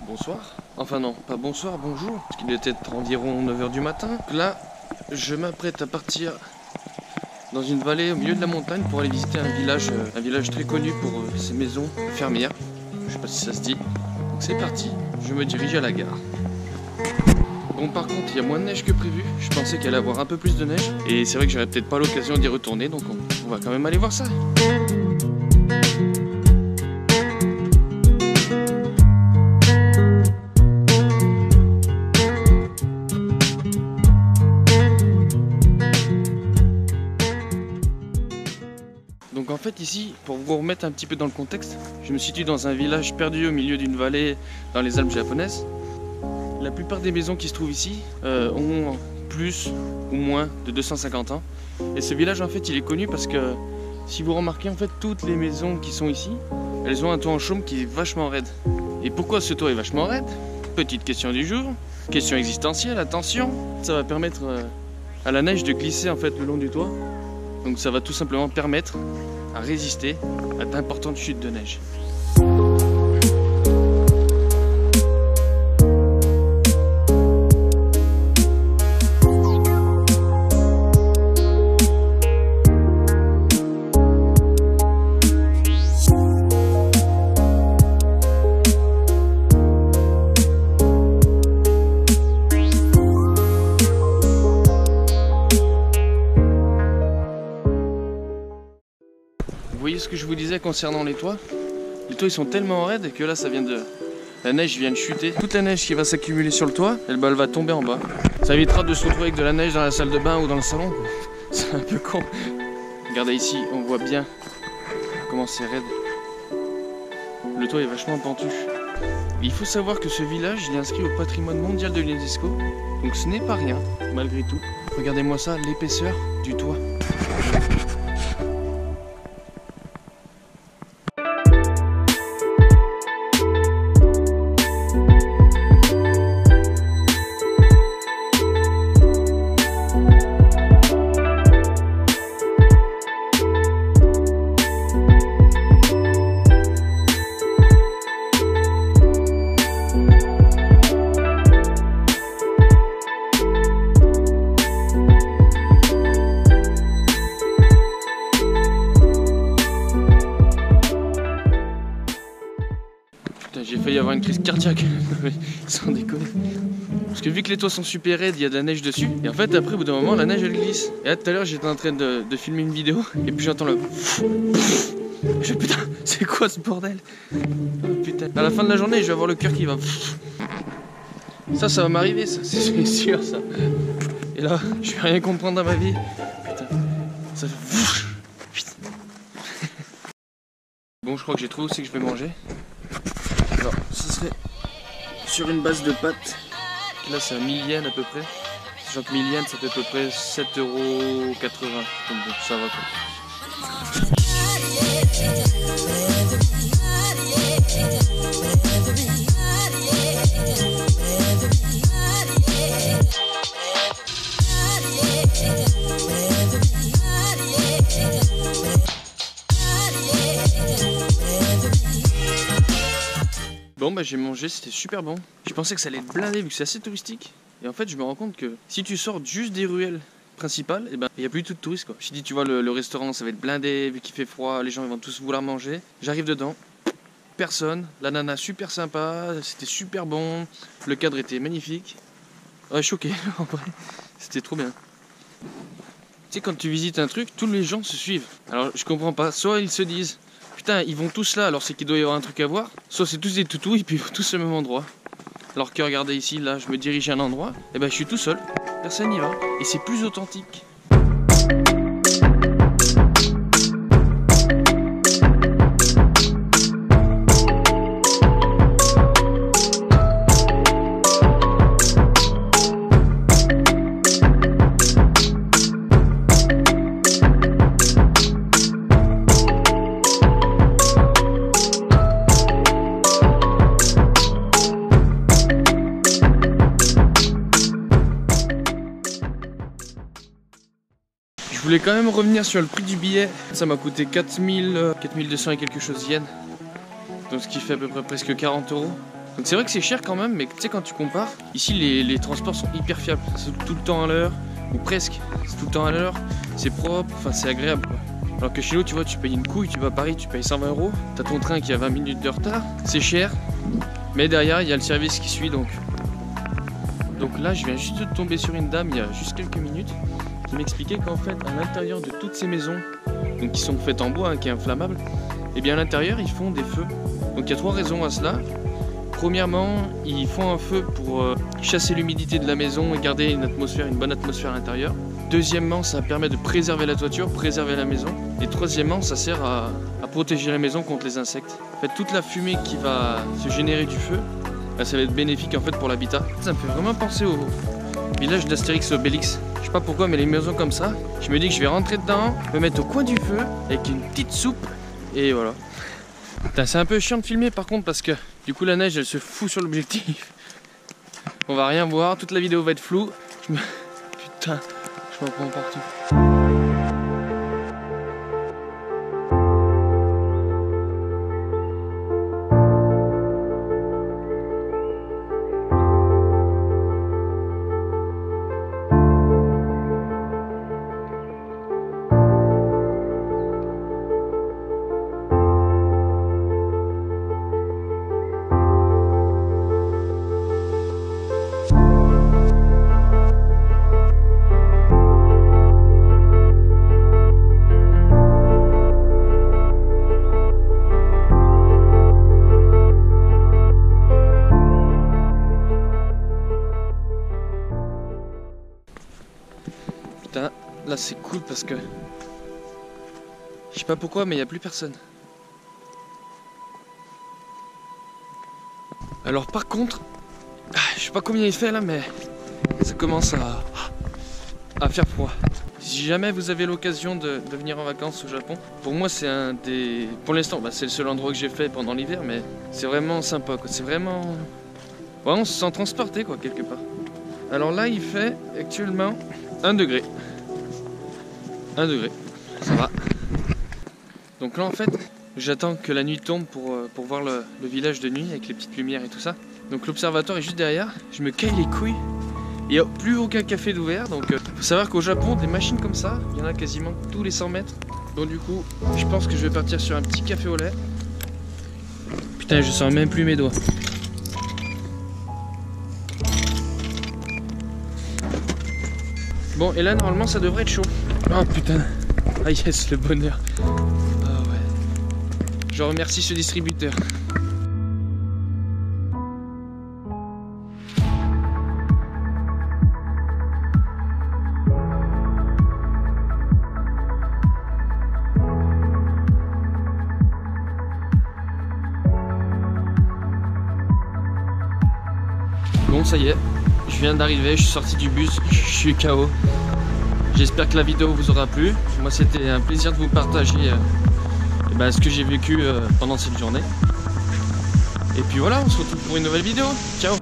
Bonsoir. Enfin non, pas bonsoir, bonjour. Parce qu'il était environ 9 h du matin. Là, je m'apprête à partir dans une vallée au milieu de la montagne pour aller visiter un village très connu pour ses maisons fermières. Je sais pas si ça se dit. Donc c'est parti, je me dirige à la gare. Bon, par contre, il y a moins de neige que prévu. Je pensais qu'il allait y avoir un peu plus de neige. Et c'est vrai que j'aurais peut-être pas l'occasion d'y retourner, donc on va quand même aller voir ça. Donc en fait ici, pour vous remettre un petit peu dans le contexte, je me situe dans un village perdu au milieu d'une vallée dans les Alpes japonaises. La plupart des maisons qui se trouvent ici ont plus ou moins de 250 ans. Et ce village en fait il est connu parce que si vous remarquez en fait toutes les maisons qui sont ici, elles ont un toit en chaume qui est vachement raide. Et pourquoi ce toit est vachement raide? Petite question du jour, question existentielle, attention. Ça va permettre à la neige de glisser en fait le long du toit. Donc ça va tout simplement permettre à résister à d'importantes chutes de neige. Vous voyez ce que je vous disais concernant les toits? Les toits ils sont tellement raides que là ça vient de... La neige vient de chuter. Toute la neige qui va s'accumuler sur le toit, elle va tomber en bas. Ça évitera de se retrouver avec de la neige dans la salle de bain ou dans le salon. C'est un peu con. Regardez ici, on voit bien comment c'est raide. Le toit est vachement pentu. Il faut savoir que ce village il est inscrit au patrimoine mondial de l'UNESCO. Donc ce n'est pas rien, malgré tout. Regardez-moi ça, l'épaisseur du toit. J'ai failli avoir une crise cardiaque, sans déconner. Parce que vu que les toits sont super raides, il y a de la neige dessus. Et en fait, après, au bout d'un moment, la neige elle glisse. Et là, tout à l'heure, j'étais en train de filmer une vidéo. Et puis j'entends le. Je putain, c'est quoi ce bordel? Oh, putain. À la fin de la journée, je vais avoir le cœur qui va. Ça va m'arriver, ça, c'est sûr, ça. Et là, je vais rien comprendre dans ma vie. Putain, ça fait. Putain. Bon, je crois que j'ai trouvé où c'est que je vais manger. Alors, ce serait sur une base de pâtes. Là, c'est à 1000 yens à peu près. Sachant que 1000 yens, ça fait à peu près 7,80 €. Donc bon, ça va quoi. Bon bah j'ai mangé, c'était super bon. Je pensais que ça allait être blindé vu que c'est assez touristique. Et en fait je me rends compte que si tu sors juste des ruelles principales, et ben il n'y a plus du tout de touristes quoi. Je dis tu vois le restaurant ça va être blindé vu qu'il fait froid, les gens ils vont tous vouloir manger. J'arrive dedans, personne, la nana super sympa, c'était super bon, le cadre était magnifique. Ouais choqué en vrai, c'était trop bien. Tu sais quand tu visites un truc, tous les gens se suivent. Alors je comprends pas, soit ils se disent putain, ils vont tous là, alors c'est qu'il doit y avoir un truc à voir. Soit c'est tous des toutous et puis ils vont tous au même endroit. Alors que regardez ici, là, je me dirige à un endroit, et ben je suis tout seul, personne n'y va. Et c'est plus authentique. Je voulais quand même revenir sur le prix du billet. Ça m'a coûté 4200 et quelque chose yens. Donc ce qui fait à peu près presque 40 €. Donc c'est vrai que c'est cher quand même, mais tu sais quand tu compares, ici les transports sont hyper fiables. C'est tout le temps à l'heure, ou presque, c'est tout le temps à l'heure, c'est propre, enfin c'est agréable quoi. Alors que chez nous, tu vois, tu payes une couille, tu vas à Paris, tu payes 120 €, t'as ton train qui a 20 minutes de retard, c'est cher, mais derrière il y a le service qui suit donc. Donc là je viens juste de tomber sur une dame il y a juste quelques minutes qui m'expliquait qu'en fait à l'intérieur de toutes ces maisons, donc qui sont faites en bois, hein, qui est inflammable, et bien à l'intérieur ils font des feux. Donc il y a 3 raisons à cela. Premièrement, ils font un feu pour chasser l'humidité de la maison et garder une bonne atmosphère à l'intérieur. Deuxièmement, ça permet de préserver la toiture, préserver la maison. Et troisièmement, ça sert à protéger la maison contre les insectes. En fait, toute la fumée qui va se générer du feu, bah, ça va être bénéfique en fait pour l'habitat. Ça me fait vraiment penser au village d'Astérix Obélix. Je sais pas pourquoi, mais les maisons comme ça, je me dis que je vais rentrer dedans, me mettre au coin du feu avec une petite soupe et voilà. C'est un peu chiant de filmer par contre parce que du coup la neige elle se fout sur l'objectif. On va rien voir, toute la vidéo va être floue. Putain, je m'en prends partout. Putain, là c'est cool parce que je sais pas pourquoi mais il n'y a plus personne. Alors par contre, je sais pas combien il fait là mais ça commence à faire froid. Si jamais vous avez l'occasion de venir en vacances au Japon, pour moi c'est un des... Pour l'instant c'est le seul endroit que j'ai fait pendant l'hiver mais c'est vraiment sympa quoi. C'est vraiment... Ouais, on se sent transporté quoi quelque part. Alors là il fait actuellement 1 degré. 1 degré, ça va. Donc là en fait, j'attends que la nuit tombe pour voir le village de nuit avec les petites lumières et tout ça. Donc l'observatoire est juste derrière, je me caille les couilles. Il n'y a plus aucun café d'ouvert, donc faut savoir qu'au Japon, des machines comme ça, il y en a quasiment tous les 100 mètres. Donc du coup, je pense que je vais partir sur un petit café au lait. Putain, je sens même plus mes doigts. Bon, et là, normalement, ça devrait être chaud. Oh putain. Ah yes, le bonheur. Ah ouais. Je remercie ce distributeur. Bon, ça y est. Je viens d'arriver, je suis sorti du bus, je suis KO. J'espère que la vidéo vous aura plu. Moi c'était un plaisir de vous partager ce que j'ai vécu pendant cette journée. Et puis voilà, on se retrouve pour une nouvelle vidéo. Ciao.